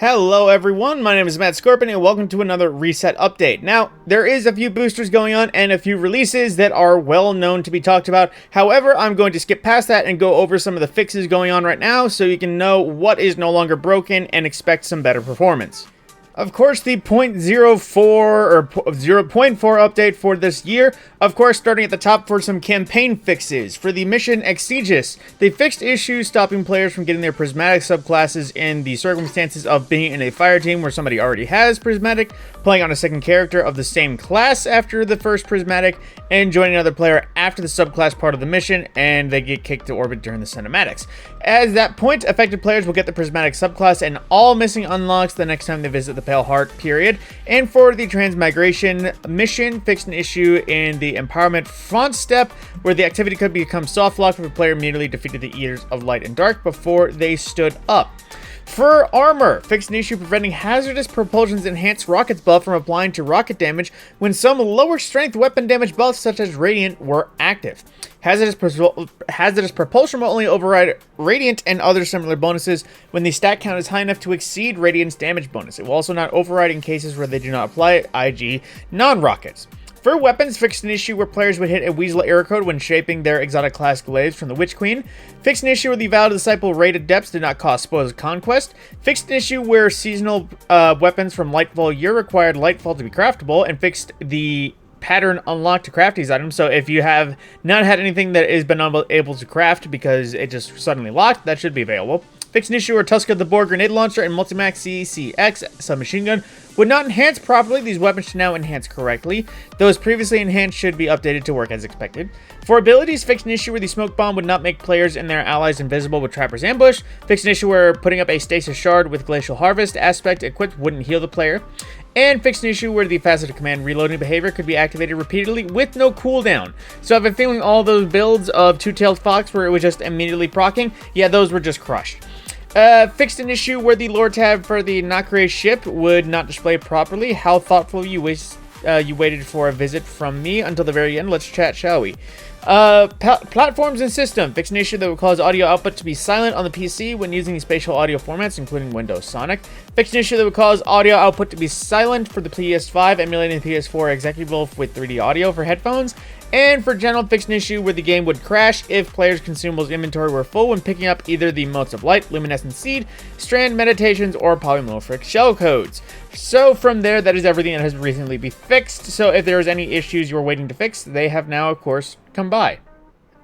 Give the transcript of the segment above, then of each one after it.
Hello everyone, my name is TheMadScorpyon and welcome to another reset update. Now, there is a few boosters going on and a few releases that are well known to be talked about. However, I'm going to skip past that and go over some of the fixes going on right now so you can know what is no longer broken and expect some better performance. Of course, the 0.04 or 0.4 update for this year. Of course, starting at the top for some campaign fixes. For the mission Excision, they fixed issues stopping players from getting their prismatic subclasses in the circumstances of being in a fire team where somebody already has prismatic, playing on a second character of the same class after the first prismatic, and joining another player after the subclass part of the mission, and they get kicked to orbit during the cinematics. At that point, affected players will get the prismatic subclass and all missing unlocks the next time they visit the Pale Heart period. And for the transmigration mission, fixed an issue in the empowerment front step where the activity could become soft locked if a player immediately defeated the Eaters of Light and Dark before they stood up. For armor, fixed an issue preventing hazardous propulsion's enhanced rockets buff from applying to rocket damage when some lower strength weapon damage buffs such as Radiant were active. Hazardous propulsion will only override Radiant and other similar bonuses when the stat count is high enough to exceed Radiant's damage bonus. It will also not override in cases where they do not apply IG non-rockets. For weapons, fixed an issue where players would hit a Weasel error code when shaping their exotic class glaives from the Witch Queen. Fixed an issue where the Valid Disciple rated depths did not cost spoils of conquest. Fixed an issue where seasonal weapons from Lightfall year required Lightfall to be craftable, and fixed the pattern unlocked to craft these items. So if you have not had anything that has been able to craft because it just suddenly locked, that should be available. Fixed an issue where Tusk of the Boar grenade launcher and Multimax CCX submachine gun would not enhance properly. These weapons should now enhance correctly. Those previously enhanced should be updated to work as expected. For abilities, fixed an issue where the smoke bomb would not make players and their allies invisible with Trapper's Ambush. Fixed an issue where putting up a stasis shard with Glacial Harvest aspect equipped wouldn't heal the player. And fixed an issue where the faceted command reloading behavior could be activated repeatedly with no cooldown. So I've been feeling all those builds of Two-Tailed Fox where it was just immediately proccing. Yeah, those were just crushed. Fixed an issue where the lore tab for the Nakare ship would not display properly. How thoughtful you waited for a visit from me until the very end. Let's chat, shall we? Platforms and system. Fixed an issue that would cause audio output to be silent on the PC when using spatial audio formats, including Windows Sonic. Fixed an issue that would cause audio output to be silent for the PS5, emulating the PS4 executable with 3D audio for headphones. And for general, fixed an issue where the game would crash if players' consumables inventory were full when picking up either the Motes of Light, Luminescent Seed, Strand Meditations, or Polymorphic Shell Codes. So from there, that is everything that has recently been fixed. So if there was any issues you were waiting to fix, they have now, of course, come by.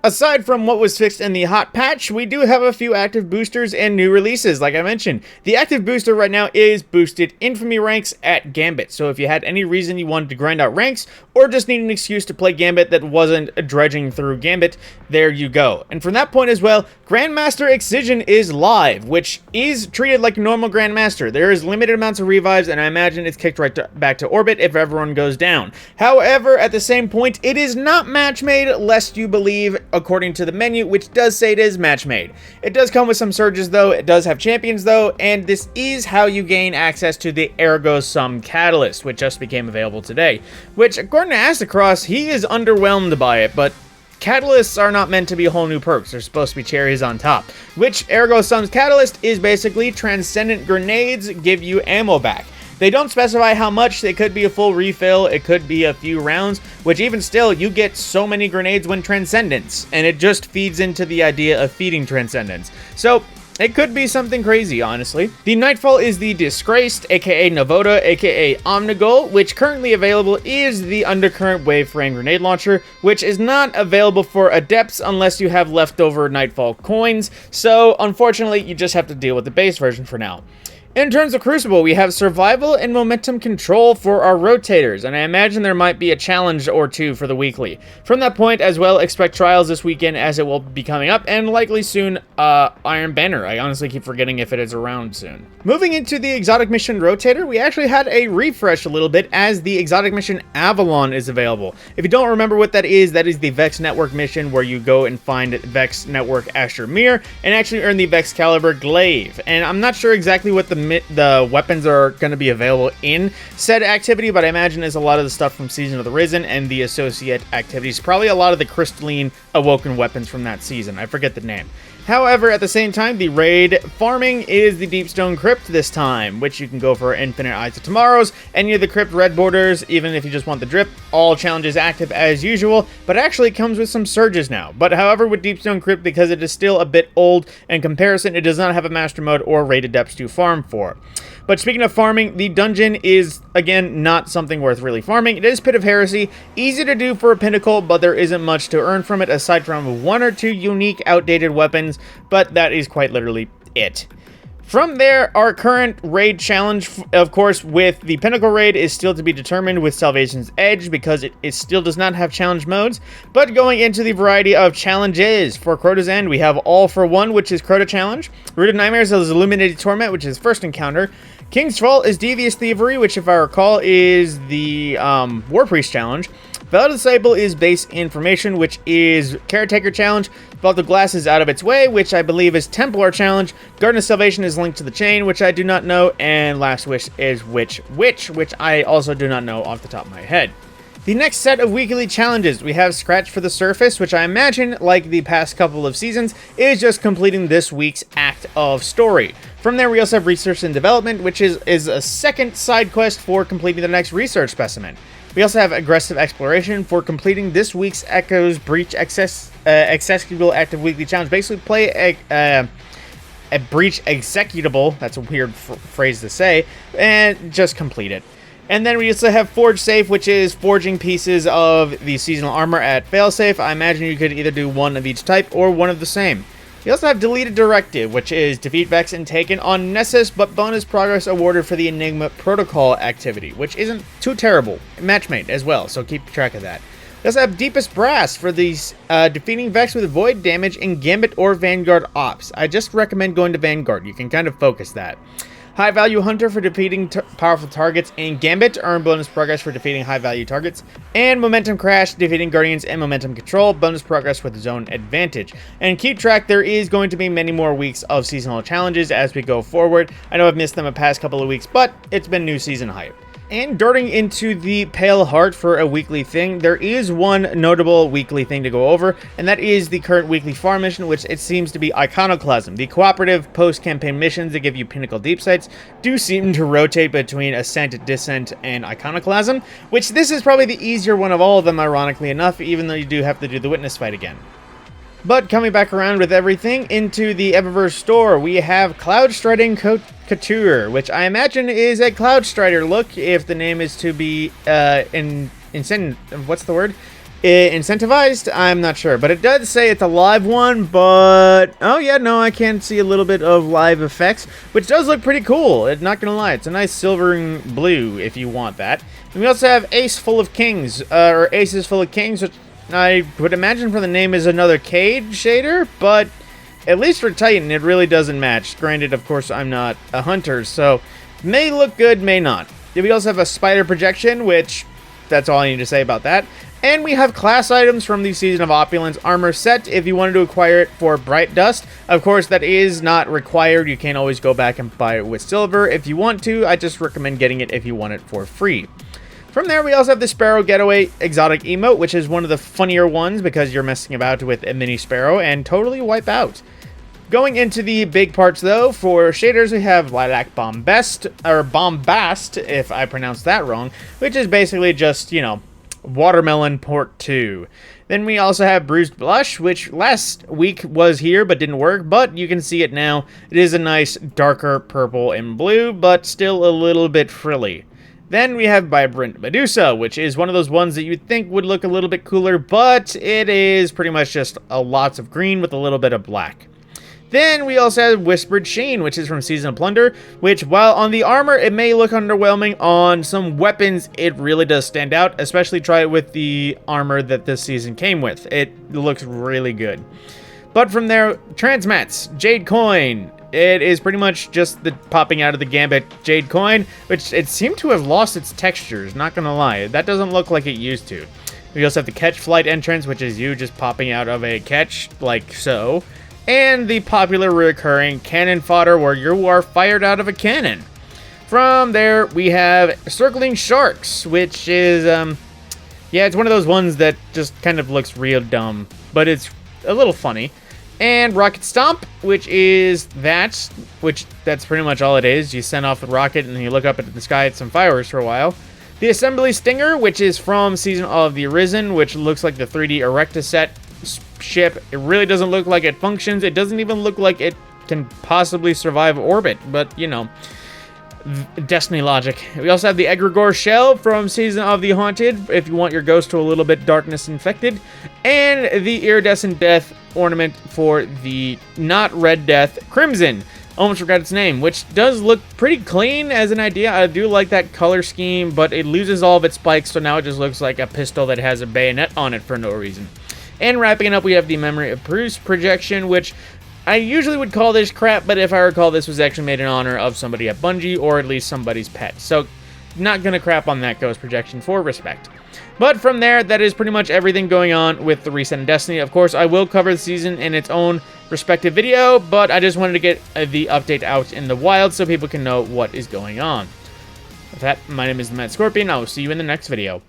Aside from what was fixed in the hot patch, we do have a few active boosters and new releases, like I mentioned. The active booster right now is boosted infamy ranks at Gambit. So if you had any reason you wanted to grind out ranks, or just need an excuse to play Gambit that wasn't dredging through Gambit, there you go. And from that point as well, Grandmaster Excision is live, which is treated like a normal Grandmaster. There is limited amounts of revives, and I imagine it's kicked right back to orbit if everyone goes down. However, at the same point, it is not match made, lest you believe, according to the menu, which does say it is match made. It does come with some surges though, it does have champions though, and this is how you gain access to the Ergo Sum Catalyst, which just became available today. Which, according to Astacross, he is underwhelmed by it, but catalysts are not meant to be whole new perks. They're supposed to be cherries on top. Which Ergo Sum's Catalyst is basically transcendent grenades give you ammo back. They don't specify how much. It could be a full refill, it could be a few rounds, which even still, you get so many grenades when Transcendence, and it just feeds into the idea of feeding Transcendence. So it could be something crazy, honestly. The Nightfall is the Disgraced, aka Navoda, aka Omnigul, which currently available is the Undercurrent Wave Frame Grenade Launcher, which is not available for Adepts unless you have leftover Nightfall coins, so unfortunately, you just have to deal with the base version for now. In terms of Crucible, we have survival and momentum control for our rotators, and I imagine there might be a challenge or two for the weekly. From that point as well, expect trials this weekend as it will be coming up, and likely soon Iron Banner. I honestly keep forgetting if it is around soon. Moving into the Exotic Mission Rotator, we actually had a refresh a little bit as the Exotic Mission Avalon is available. If you don't remember what that is the Vex Network mission where you go and find Vex Network Asher Mir and actually earn the Vex Caliber Glaive. And I'm not sure exactly what the weapons are going to be available in said activity, but I imagine it's a lot of the stuff from Season of the Risen and the associate activities. Probably a lot of the crystalline awoken weapons from that season. I forget the name. However, at the same time, the raid farming is the Deepstone Crypt this time, which you can go for Infinite Eyes of Tomorrows, any of the Crypt red borders, even if you just want the drip, all challenges active as usual, but actually comes with some surges now. But however, with Deepstone Crypt, because it is still a bit old, in comparison, it does not have a master mode or rated depths to farm for. But speaking of farming, the dungeon is, again, not something worth really farming. It is Pit of Heresy, easy to do for a pinnacle, but there isn't much to earn from it aside from 1 or 2 unique outdated weapons, but that is quite literally it. From there, our current raid challenge, of course, with the Pinnacle raid is still to be determined with Salvation's Edge because it still does not have challenge modes. But going into the variety of challenges, for Crota's End, we have All for One, which is Crota Challenge. Root of Nightmares is Illuminated Torment, which is first encounter. King's Fault is Devious Thievery, which, if I recall, is the War Priest Challenge. Veil Disciple is Base Information, which is Caretaker Challenge. Vault of Glass is Out of Its Way, which I believe is Templar Challenge. Garden of Salvation is Linked to the Chain, which I do not know. And Last Wish is Witch, which I also do not know off the top of my head. The next set of weekly challenges, we have Scratch for the Surface, which I imagine, like the past couple of seasons, is just completing this week's act of story. From there, we also have Research and Development, which is a second side quest for completing the next research specimen. We also have Aggressive Exploration for completing this week's Echo's Breach Accessible Active Weekly Challenge. Basically, play a Breach Executable, that's a weird phrase to say, and just complete it. And then we also have Forge Safe, which is forging pieces of the seasonal armor at Failsafe. I imagine you could either do one of each type or one of the same. We also have Deleted Directive, which is defeat Vex and Taken on Nessus, but bonus progress awarded for the Enigma Protocol activity, which isn't too terrible. Matchmate as well, so keep track of that. We also have Deepest Brass for these defeating Vex with void damage in Gambit or Vanguard ops. I just recommend going to Vanguard. You can kind of focus that. High Value Hunter for defeating powerful targets in Gambit, earn bonus progress for defeating high value targets. And Momentum Crash, defeating Guardians and Momentum Control, bonus progress with Zone Advantage. And keep track, there is going to be many more weeks of seasonal challenges as we go forward. I know I've missed them the past couple of weeks, but it's been new season hype. And darting into the Pale Heart for a weekly thing, there is one notable weekly thing to go over, and that is the current weekly farm mission, which it seems to be Iconoclasm. The cooperative post-campaign missions that give you Pinnacle Deep Sites do seem to rotate between Ascent, Descent, and Iconoclasm, which this is probably the easier one of all of them, ironically enough, even though you do have to do the Witness fight again. But coming back around with everything, into the Eververse store, we have Cloud Striding Couture, which I imagine is a Cloud Strider look, if the name is to be incentivized? I'm not sure, but it does say it's a live one, but oh yeah, no, I can see a little bit of live effects, which does look pretty cool. I'm not gonna lie, it's a nice silvering blue if you want that. And we also have Aces Full of Kings, which I would imagine from the name is another Cade shader, but at least for Titan, it really doesn't match. Granted, of course, I'm not a hunter, so may look good, may not. We also have a Spider Projection, which that's all I need to say about that. And we have class items from the Season of Opulence armor set if you wanted to acquire it for Bright Dust. Of course, that is not required. You can always go back and buy it with silver if you want to. I just recommend getting it if you want it for free. From there, we also have the Sparrow Getaway Exotic Emote, which is one of the funnier ones because you're messing about with a mini Sparrow and totally wipe out. Going into the big parts, though, for shaders, we have Lilac Bombast, if I pronounced that wrong, which is basically just, Watermelon Port 2. Then we also have Bruised Blush, which last week was here but didn't work, but you can see it now. It is a nice darker purple and blue, but still a little bit frilly. Then we have Vibrant Medusa, which is one of those ones that you'd think would look a little bit cooler, but it is pretty much just lots of green with a little bit of black. Then we also have Whispered Sheen, which is from Season of Plunder, which while on the armor it may look underwhelming, on some weapons it really does stand out, especially try it with the armor that this season came with. It looks really good. But from there, Transmats, Jade Coin. It is pretty much just the popping out of the Gambit Jade Coin, which it seemed to have lost its textures, not gonna lie. That doesn't look like it used to. We also have the Catch Flight entrance, which is you just popping out of a catch, like so. And the popular recurring Cannon Fodder, where you are fired out of a cannon. From there, we have Circling Sharks, which is, it's one of those ones that just kind of looks real dumb, but it's a little funny. And Rocket Stomp, which that's pretty much all it is. You send off a rocket and then you look up at the sky at some fireworks for a while. The Assembly Stinger, which is from Season of the Arisen, which looks like the 3D Erecta set ship. It really doesn't look like it functions. It doesn't even look like it can possibly survive orbit, but you know, Destiny logic. We also have the Egregore Shell from Season of the Haunted, if you want your ghost to a little bit darkness infected, and the Iridescent Death ornament for the not Red Death Crimson. Almost forgot its name, which does look pretty clean as an idea. I do like that color scheme, but it loses all of its spikes, so now it just looks like a pistol that has a bayonet on it for no reason. And wrapping it up, we have the Memory of Bruce projection, which I usually would call this crap, but if I recall, this was actually made in honor of somebody at Bungie, or at least somebody's pet. So, not gonna crap on that ghost projection for respect. But from there, that is pretty much everything going on with the reset in Destiny. Of course, I will cover the season in its own respective video, but I just wanted to get the update out in the wild so people can know what is going on. With that, my name is TheMadScorpyon. I will see you in the next video.